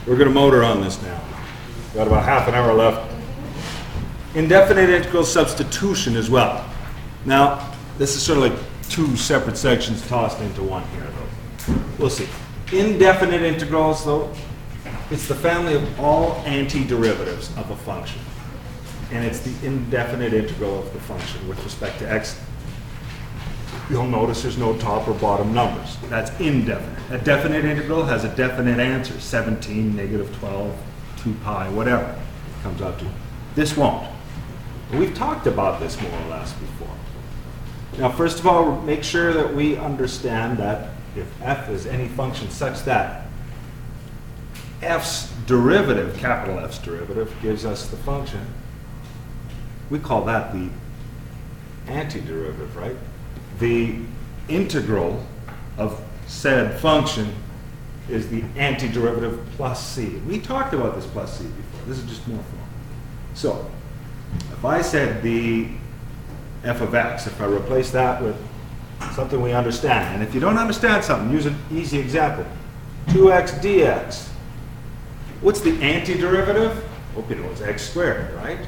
We're going to motor on this now. Got about half an hour left. Indefinite integral substitution as well. Now, this is sort of like two separate sections tossed into one here, though. We'll see. Indefinite integrals, though, it's the family of all antiderivatives of a function. And it's the indefinite integral of the function with respect to x. You'll notice there's no top or bottom numbers. That's indefinite. A definite integral has a definite answer, 17, negative 12, 2 pi, whatever it comes out to. This won't. We've talked about this more or less before. Now, first of all, make sure that we understand that if f is any function such that f's derivative, capital F's derivative, gives us the function, we call that the antiderivative, right? The integral of said function is the antiderivative plus c. We talked about this plus c before. This is just more formal. So, if I said the f of x, if I replace that with something we understand, and if you don't understand something, use an easy example. 2x dx. What's the antiderivative? Hope you know it's x squared, right?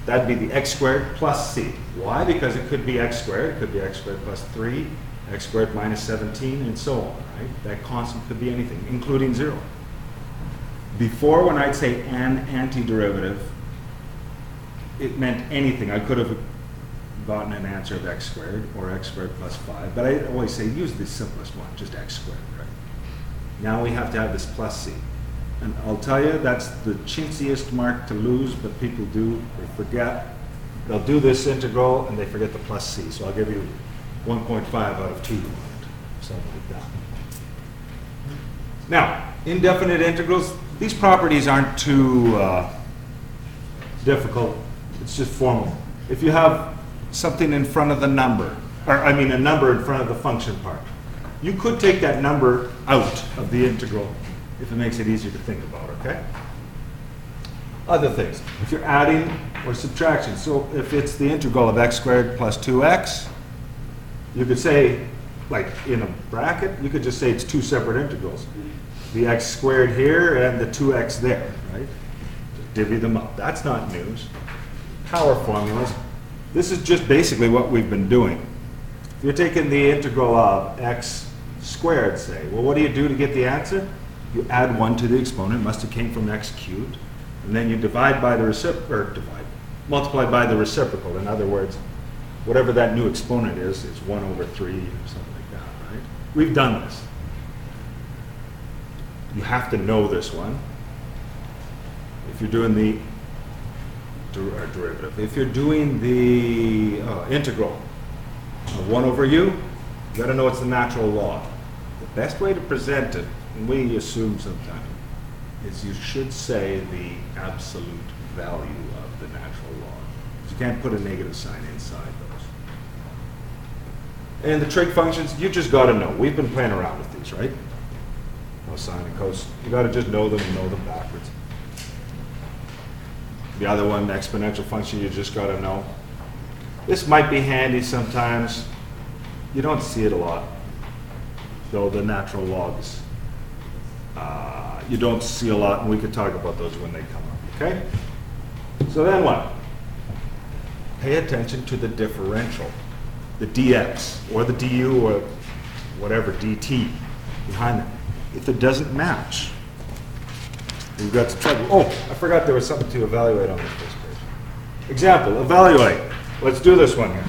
That'd be the x squared plus c. Why? Because it could be x squared, it could be x squared plus 3, x squared minus 17, and so on, right? That constant could be anything, including 0. Before, when I'd say an antiderivative, it meant anything. I could have gotten an answer of x squared or x squared plus 5, but I always say use the simplest one, just x squared, right? Now we have to have this plus c. And I'll tell you, that's the chintziest mark to lose, but people do, they forget. They'll do this integral and they forget the plus c. So I'll give you 1.5 out of 2, something like that. Now, indefinite integrals, these properties aren't too difficult. It's just formal. If you have something in front of the number, or I mean a number in front of the function part, you could take that number out of the integral if it makes it easier to think about, okay? Other things, if you're adding or subtraction, so if it's the integral of x squared plus 2x, you could say, like in a bracket, you could just say it's two separate integrals. The x squared here and the 2x there, right? Just divvy them up. That's not news. Power formulas. This is just basically what we've been doing. If you're taking the integral of x squared, say, well, what do you do to get the answer? You add 1 to the exponent, must have came from x cubed, and then you divide by the multiply by the reciprocal. In other words, whatever that new exponent is 1 over 3 or something like that, right? We've done this. You have to know this one. If you're doing the derivative. If you're doing the integral of 1 over u, you got to know it's the natural log. The best way to present it, and we assume sometimes, is you should say the absolute value of the natural log. You can't put a negative sign inside those. And the trig functions, you just got to know. We've been playing around with these, right? No sine and cos. You got to just know them and know them backwards. The other one, the exponential function, you just got to know. This might be handy sometimes. You don't see it a lot, though the natural logs. You don't see a lot, and we could talk about those when they come up, okay? So then what? Pay attention to the differential, the dx, or the du, or whatever, dt, behind them. If it doesn't match, we've got some trouble. Oh, I forgot there was something to evaluate on this first page. Example, evaluate. Let's do this one here.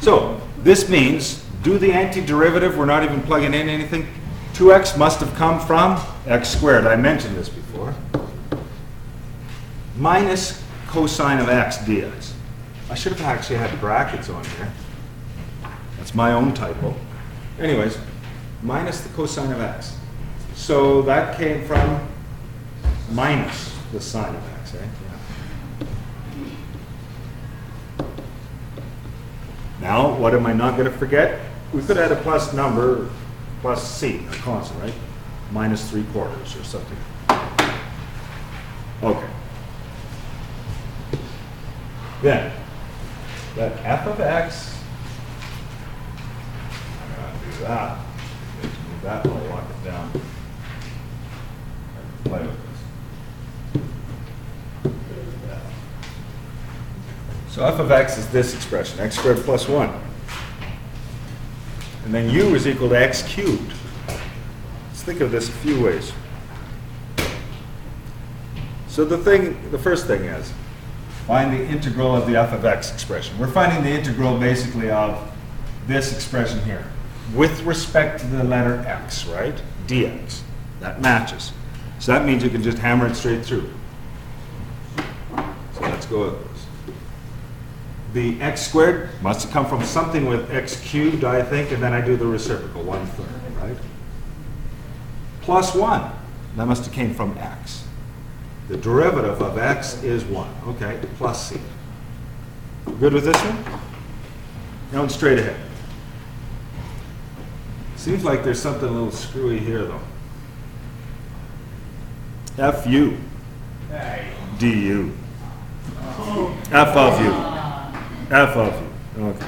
So, this means, do the antiderivative, we're not even plugging in anything. 2x must have come from x squared, I mentioned this before, minus cosine of x dx. I should have actually had brackets on here. That's my own typo. Anyways, minus the cosine of x. So that came from minus the sine of x, right? Yeah. Now, what am I not going to forget? We could add a plus number, plus c, a constant, right? Minus 3/4 or something. Okay. Then, that f of x, I'm going to do that. Move that while I walk it So f of x is this expression, x squared plus 1. And then u is equal to x cubed. Let's think of this a few ways. So the first thing is, find the integral of the f of x expression. We're finding the integral basically of this expression here, with respect to the letter x, right? dx. That matches. So that means you can just hammer it straight through. So let's go with this. The x squared must have come from something with x cubed, I think, and then I do the reciprocal, 1/3, right? Plus 1, that must have came from x. The derivative of x is 1, okay, plus c. Good with this one? Now straight ahead. Seems like there's something a little screwy here, though. fu du. F of u. F of u. Okay.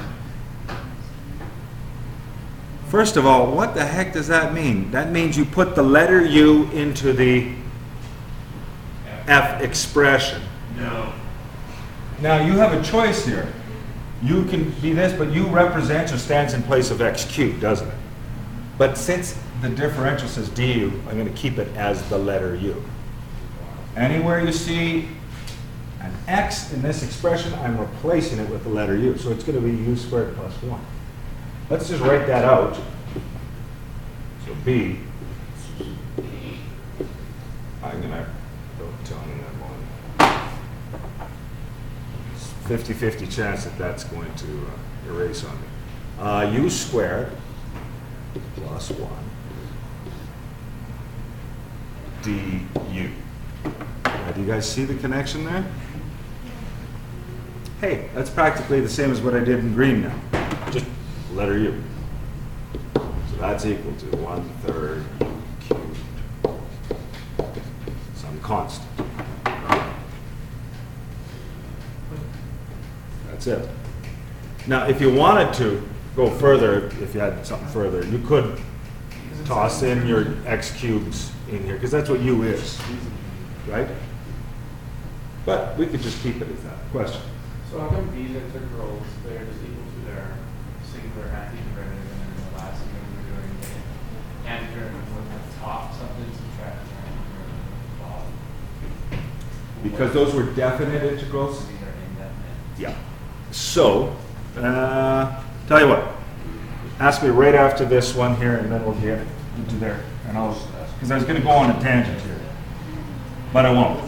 First of all, what the heck does that mean? That means you put the letter u into the f expression. No. Now you have a choice here. U can be this, but u represents or stands in place of x cubed, doesn't it? But since the differential says du, I'm going to keep it as the letter u. Anywhere you see an x in this expression, I'm replacing it with the letter u. So it's going to be u squared plus 1. Let's just write that out. So b, I'm going to, don't tell me that one. It's 50-50 chance that that's going to erase on me. U squared plus 1 du. Now, do you guys see the connection there? Hey, that's practically the same as what I did in green now. Just letter u. So that's equal to 1/3 cubed. Some constant. That's it. Now, if you wanted to go further, if you had something further, you could toss in your x cubes in here, because that's what u is, right? But we could just keep it as that. Question? So how come these integrals, they're just equal to their singular antiderivative, and then the last thing we're doing is antiderivative at the top, something subtract the antiderivative. Because those were definite integrals? These are indefinite. Yeah. So, tell you what, ask me right after this one here, and then we'll get into there. And I'll, because I was going to go on a tangent here, but I won't.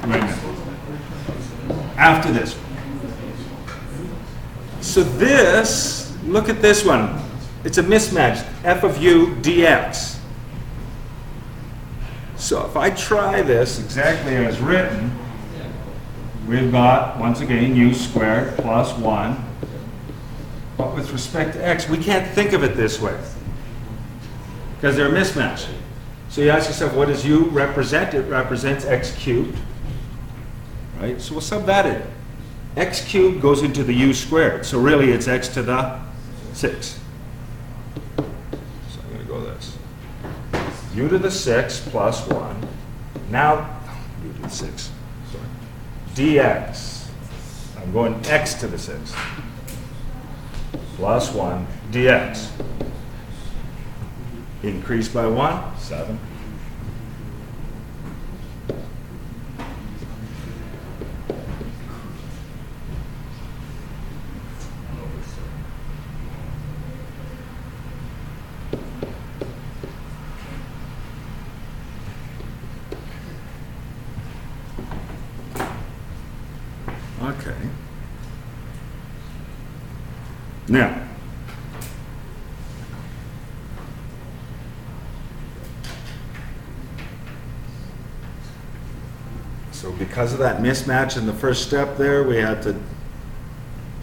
Right now. After this one. So this, look at this one. It's a mismatch. F of u dx. So if I try this exactly as written, we've got, once again, u squared plus 1. But with respect to x, we can't think of it this way, because they're a mismatch. So you ask yourself, what does u represent? It represents x cubed. Right? So we'll sub that in. X cubed goes into the u squared. So really it's x to the 6. So I'm going to go this. U to the 6 plus 1. Now, u to the 6. Sorry. Dx. I'm going x to the 6. Plus 1 dx. Increase by 1, 7. Okay. Now, so because of that mismatch in the first step there, we had to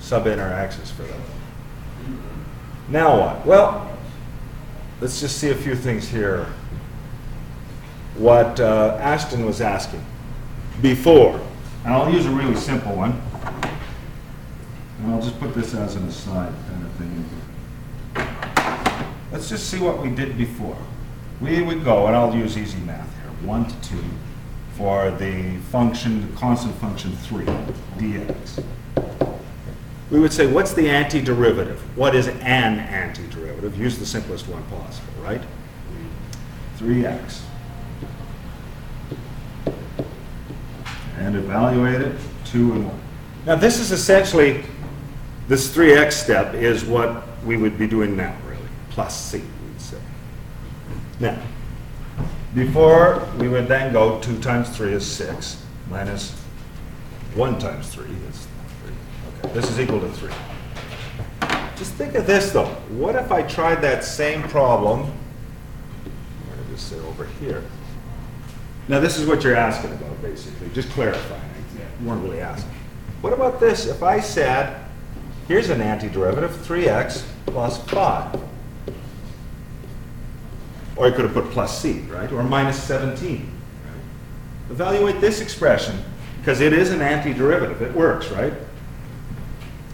sub in our x's for that. Now what? Well, let's just see a few things here. What Ashton was asking before. And I'll use a really simple one. And I'll just put this as an aside kind of thing. Let's just see what we did before. We would go, and I'll use easy math here, 1 to 2 for the function, the constant function 3, dx. we would say, what's the antiderivative? What is an antiderivative? Use the simplest one possible, right? 3x. And evaluate it, 2 and 1. Now this is essentially, this 3x step is what we would be doing now, really, plus c, we'd say. Now, before we would then go 2 times 3 is 6, minus 1 times 3 is 3. Okay, this is equal to 3. Just think of this though. What if I tried that same problem, where did this say over here? Now this is what you're asking about basically, just clarifying. You weren't really asking. What about this? If I said, here's an antiderivative, 3x plus 5. Or I could have put plus c, right? Or minus 17. Right? Evaluate this expression, because it is an antiderivative. It works, right?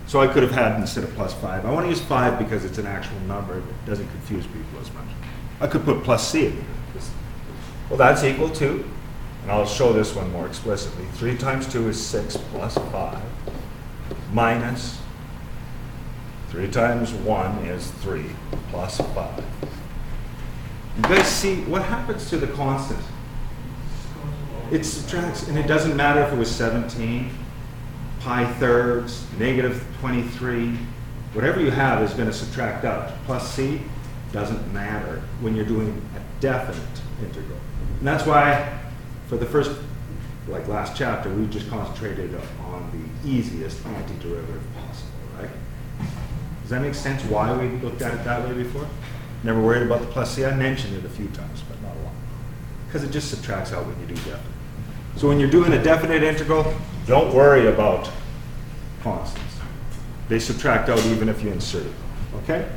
So I could have had, instead of plus 5, I want to use 5 because it's an actual number. It doesn't confuse people as much. I could put plus c in here. Well, that's equal to, and I'll show this one more explicitly, 3 times 2 is 6 plus 5, minus 3 times 1 is 3 plus 5. You guys see what happens to the constant? It subtracts, and it doesn't matter if it was 17, pi thirds, negative 23, whatever you have is going to subtract out. Plus c doesn't matter when you're doing a definite integral. And that's why, for the first, like last chapter, we just concentrated on the easiest antiderivative possible, right? Does that make sense why we looked at it that way before? Never worried about the plus c. I mentioned it a few times, but not a lot. Because it just subtracts out when you do definite. So when you're doing a definite integral, don't worry about constants. They subtract out even if you insert them, okay?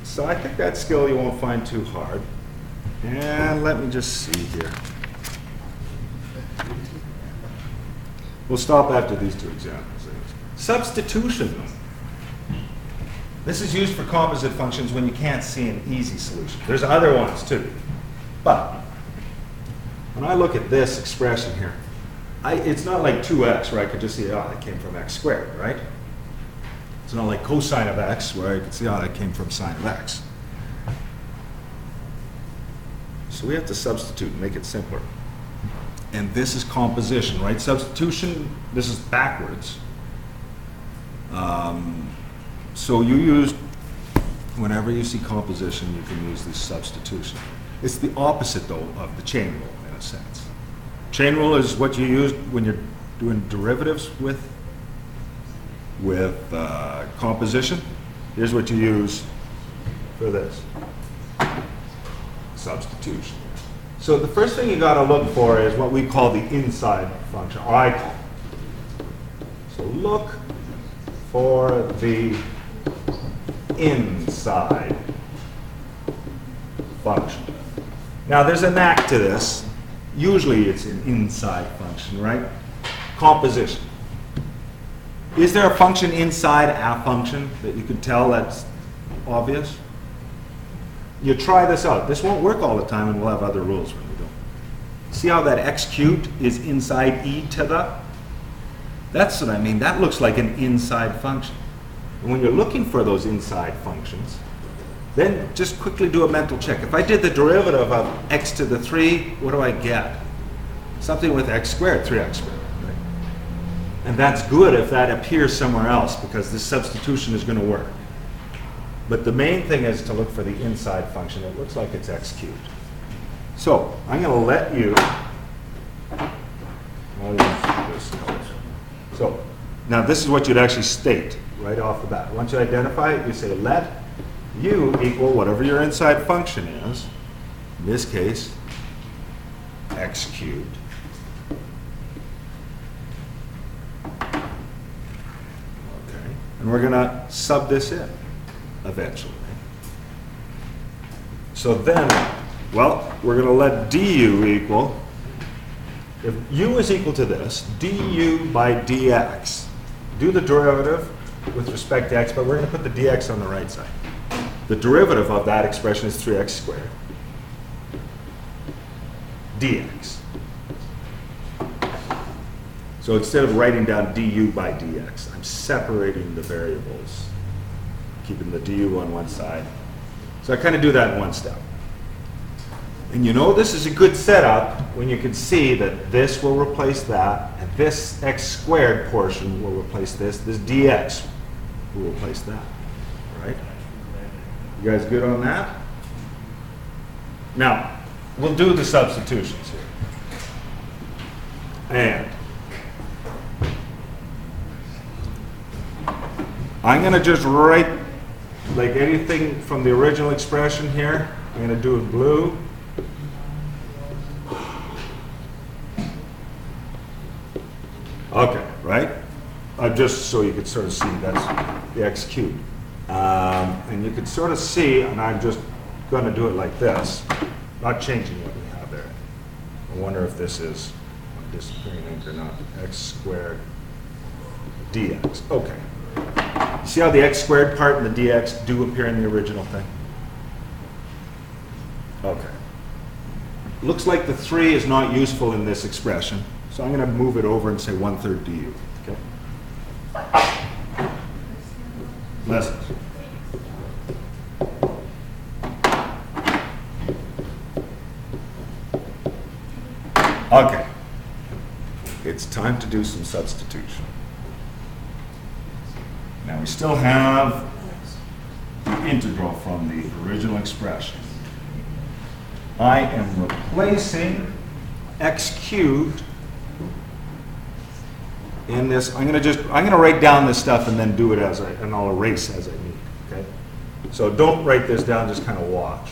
So I think that skill you won't find too hard. And let me just see here. We'll stop after these 2 examples. Substitution. This is used for composite functions when you can't see an easy solution. There's other ones too. But when I look at this expression here, it's not like 2x where I could just see, oh, that came from x squared, right? It's not like cosine of x where I could see, oh, that came from sine of x. So we have to substitute and make it simpler. And this is composition, right? Substitution, this is backwards. So you use, whenever you see composition, you can use this substitution. It's the opposite, though, of the chain rule, in a sense. Chain rule is what you use when you're doing derivatives with composition. Here's what you use for this. Substitution. So the first thing you got to look for is what we call the inside function, or I call it. So look for the inside function. Now there's a knack to this. Usually it's an inside function, right? Composition. Is there a function inside a function that you can tell that's obvious? You try this out. This won't work all the time, and we'll have other rules when we don't. See how that x cubed is inside e to the? That's what I mean. That looks like an inside function. And when you're looking for those inside functions, then just quickly do a mental check. If I did the derivative of x to the 3, what do I get? Something with x squared, 3x squared. Right? And that's good if that appears somewhere else, because this substitution is going to work. But the main thing is to look for the inside function. It looks like it's x cubed. So I'm going to let you, I'll use this color. So now this is what you'd actually state right off the bat. Once you identify it, you say let u equal whatever your inside function is, in this case, x cubed. Okay. And we're going to sub this in eventually. So then, well, we're going to let du equal, if u is equal to this, du by dx. Do the derivative with respect to x, but we're going to put the dx on the right side. The derivative of that expression is 3x squared dx. So instead of writing down du by dx, I'm separating the variables, keeping the du on one side. So I kind of do that in one step. And you know, this is a good setup when you can see that this will replace that, and this x squared portion will replace this dx will replace that, right? You guys good on that? Now, we'll do the substitutions here. And I'm going to just write like anything from the original expression here. I'm going to do it blue. Okay, right? Just so you could sort of see that's the x cubed. And you can sort of see, and I'm just going to do it like this, not changing what we have there. I wonder if this is disappearing ink or not. X squared dx. Okay. You see how the x squared part and the dx do appear in the original thing? Okay. Looks like the 3 is not useful in this expression, so I'm going to move it over and say 1/3 du. Okay. Lessons. Okay. It's time to do some substitution. Now we still have the integral from the original expression. I am replacing x cubed in this. I'm going to write down this stuff and then do it and I'll erase as I need. Okay. So don't write this down. Just kind of watch.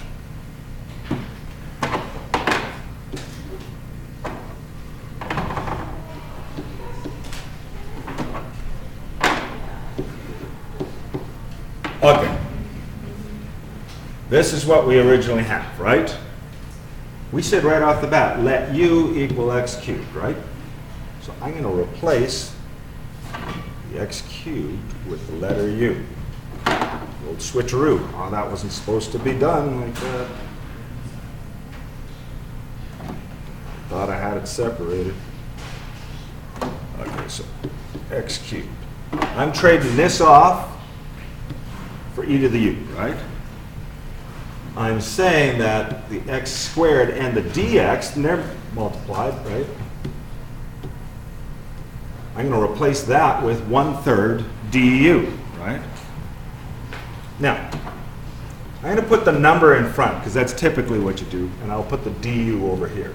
Okay. This is what we originally have, right? We said right off the bat, let u equal x cubed, right? So I'm going to replace the x cubed with the letter u. Old switcheroo. Oh, that wasn't supposed to be done like that. Thought I had it separated. Okay, so x cubed. I'm trading this off for e to the u, right? I'm saying that the x squared and the dx, and they're multiplied, right? I'm going to replace that with 1/3 du, right? Now, I'm going to put the number in front, because that's typically what you do, and I'll put the du over here.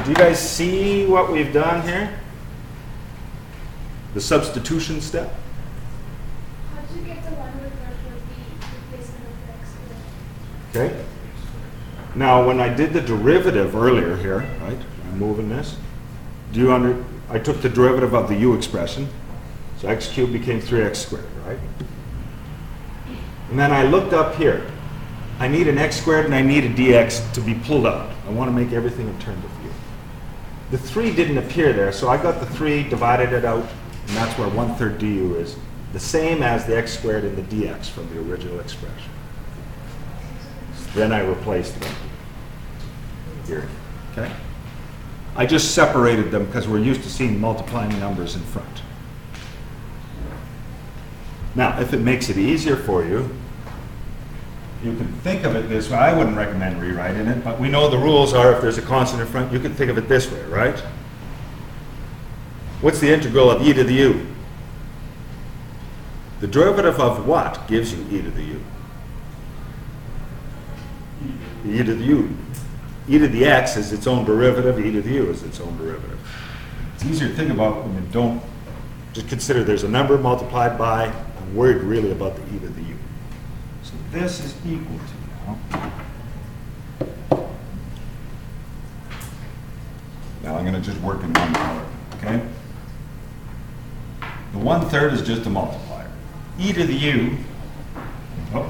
Do you guys see what we've done here? The substitution step? How did you get the one with the replacement of the x squared? Okay. Now, when I did the derivative earlier here, right? I'm moving this. I took the derivative of the u expression, so x cubed became 3x squared, right? And then I looked up here. I need an x squared and I need a dx to be pulled out. I want to make everything in terms of u. The 3 didn't appear there, so I got the 3, divided it out, and that's where 1/3 du is. The same as the x squared and the dx from the original expression. Then I replaced them here, okay? I just separated them because we're used to seeing multiplying numbers in front. Now, if it makes it easier for you, you can think of it this way. I wouldn't recommend rewriting it, but we know the rules are if there's a constant in front, you can think of it this way, right? What's the integral of e to the u? The derivative of what gives you e to the u? E to the u. E to the x is its own derivative, e to the u is its own derivative. It's easier to think about when you don't just consider there's a number multiplied by. I'm worried really about the e to the u. So this is equal to now. Now I'm going to just work in one color, okay? The 1/3 is just a multiplier. E to the u, oh,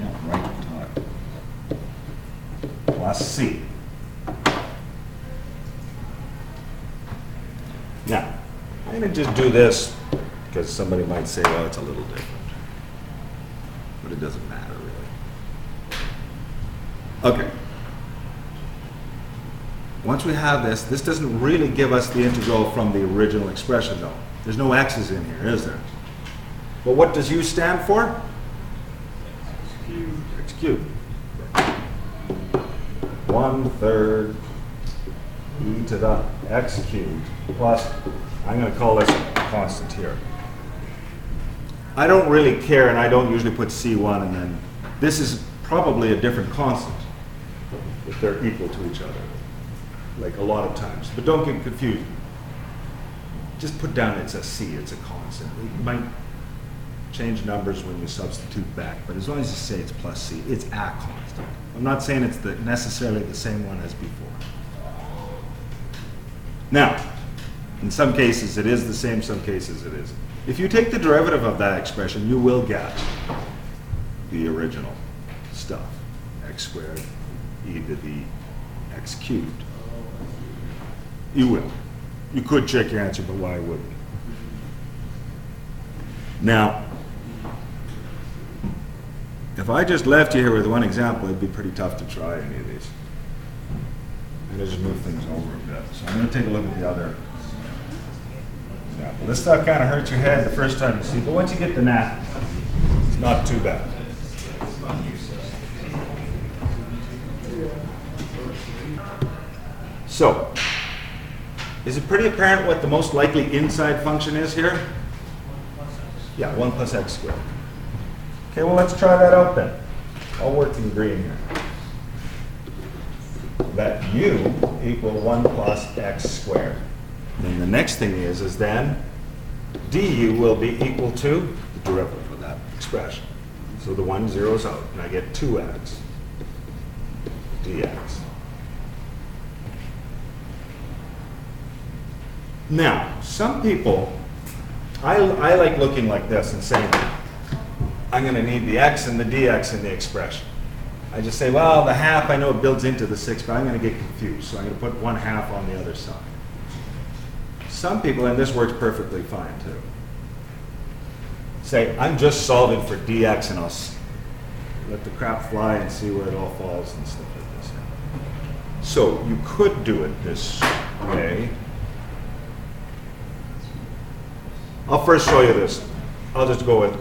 yeah, right at the top, plus c. Now, I'm going to just do this because somebody might say, well, it's a little different. But it doesn't matter, really. Okay. once we have this, this doesn't really give us the integral from the original expression though. There's no x's in here, is there? But what does u stand for? X cubed. 1/3 e to the x cubed plus, I'm going to call this a constant here. I don't really care, and I don't usually put C1, and then this is probably a different constant if they're equal to each other, like a lot of times. But don't get confused. Just put down it's a C, it's a constant. You might change numbers when you substitute back, but as long as you say it's plus C, it's a constant. I'm not saying it's necessarily the same one as before. Now, in some cases it is the same, some cases it isn't. If you take the derivative of that expression, you will get the original stuff, x squared e to the x cubed. You will. You could check your answer, but why wouldn't? Now, if I just left you here with one example, it'd be pretty tough to try any of these. I'm going to just move things over a bit. So I'm going to take a look at the other example. This stuff kind of hurts your head the first time you see, but once you get the knack, it's not too bad. So, is it pretty apparent what the most likely inside function is here? Yeah, 1 plus x squared. Okay, well, let's try that out then. I'll work in green here. That u equal 1 plus x squared. Then the next thing is then du will be equal to the derivative of that expression. So the 1 zeroes out, and I get 2x dx. Now, some people, I like looking like this and saying, I'm going to need the x and the dx in the expression. I just say, well, the half, I know it builds into the 6, but I'm going to get confused, so I'm going to put 1/2 on the other side. Some people, and this works perfectly fine too, say, I'm just solving for dx, and I'll let the crap fly and see where it all falls and stuff like this. So you could do it this way. I'll first show you this. I'll just go with,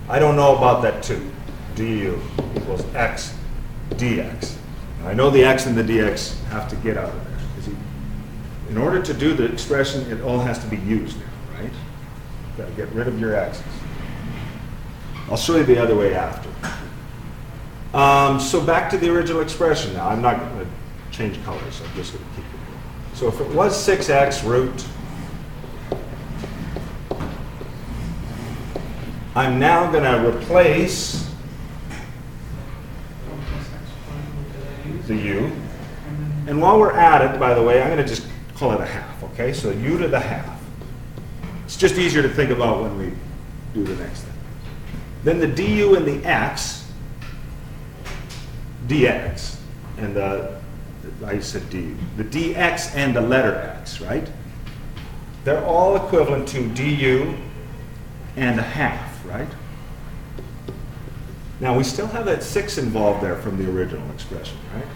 I don't know about that 2. du equals x dx. Now, I know the x and the dx have to get out of there. In order to do the expression, it all has to be used now, right? You've got to get rid of your x's. I'll show you the other way after. So back to the original expression now. I'm not going to change colors, so I'm just going to keep it here. So if it was 6x root, I'm now going to replace the u. And while we're at it, by the way, I'm going to just call it a half, okay? So u to the half. It's just easier to think about when we do the next thing. Then the du and the x, dx, and I said du, the dx and the letter x, right? They're all equivalent to du and a half, right? Now we still have that 6 involved there from the original expression, right?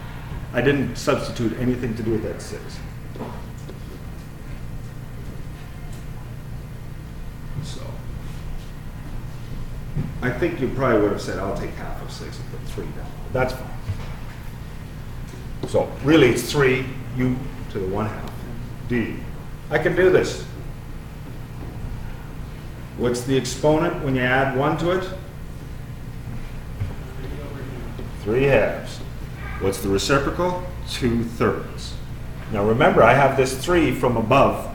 I didn't substitute anything to do with that 6. So I think you probably would have said, I'll take half of 6 and put 3 down. That's fine. So really it's 3 u to the 1/2 d. I can do this. What's the exponent when you add 1 to it? 3/2. What's the reciprocal? 2/3. Now remember, I have this 3 from above,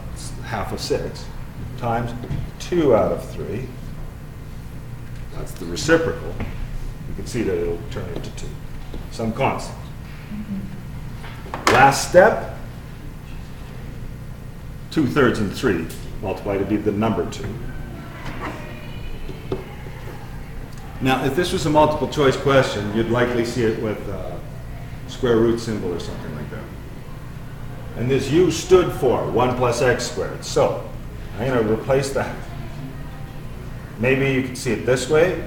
half of 6, times 2 out of 3. That's the reciprocal. You can see that it'll turn into 2. Some constant. Last step, 2/3 and 3 multiplied to be the number 2. Now, if this was a multiple choice question, you'd likely see it with a square root symbol or something like that. And this u stood for 1 plus x squared. So I'm going to replace that. Maybe you can see it this way.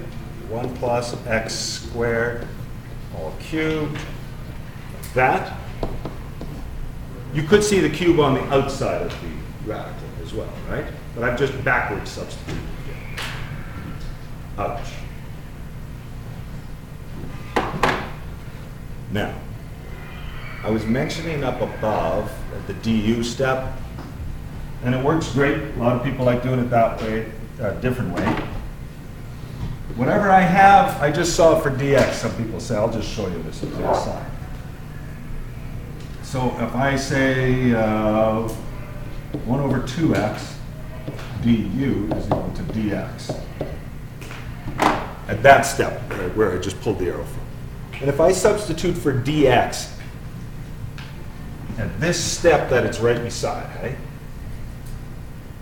1 plus x squared all cubed. Like that. You could see the cube on the outside of the radical as well, right? But I've just backwards substituted it. Ouch. Now, I was mentioning up above the du step, and it works great. A lot of people like doing it that way, different way. Whatever I have, I just solve for dx. Some people say, I'll just show you this on the other side. So if I say 1 over 2x du is equal to dx, at that step where I just pulled the arrow from. And if I substitute for dx at this step that it's right beside, hey,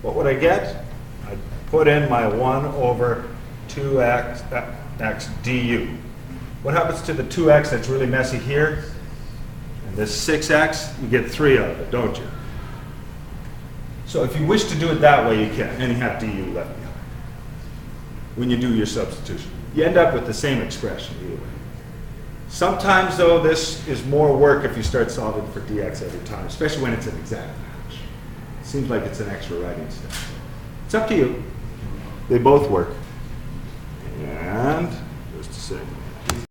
what would I get? I'd put in my 1 over 2x du. What happens to the 2x that's really messy here? And this 6x, you get 3 out of it, don't you? So if you wish to do it that way, you can, and you have du left behind when you do your substitution. You end up with the same expression either way. Sometimes, though, this is more work if you start solving for dx every time, especially when it's an exact match. It seems like it's an extra writing step. It's up to you. They both work. And just a second.